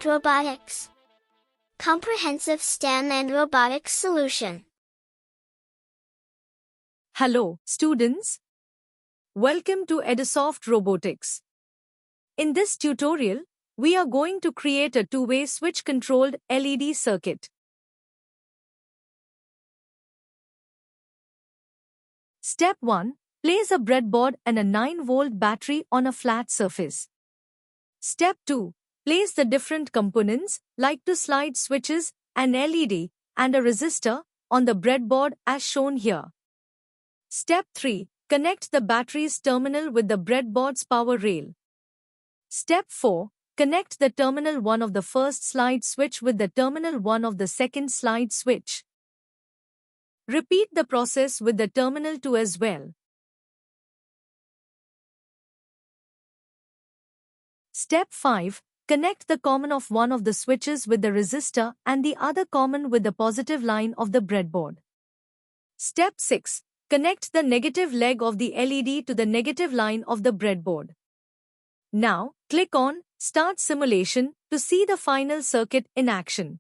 Edisoft Robotics. Comprehensive STEM and Robotics Solution. Hello, students. Welcome to Edisoft Robotics. In this tutorial, we are going to create a two-way switch-controlled LED circuit. Step 1. Place a breadboard and a 9-volt battery on a flat surface. Step 2. Place the different components, like two slide switches, an LED, and a resistor, on the breadboard as shown here. Step 3. Connect the battery's terminal with the breadboard's power rail. Step 4. Connect the terminal 1 of the first slide switch with the terminal 1 of the second slide switch. Repeat the process with the terminal 2 as well. Step 5. Connect the common of one of the switches with the resistor and the other common with the positive line of the breadboard. Step 6. Connect the negative leg of the LED to the negative line of the breadboard. Now, click on Start Simulation to see the final circuit in action.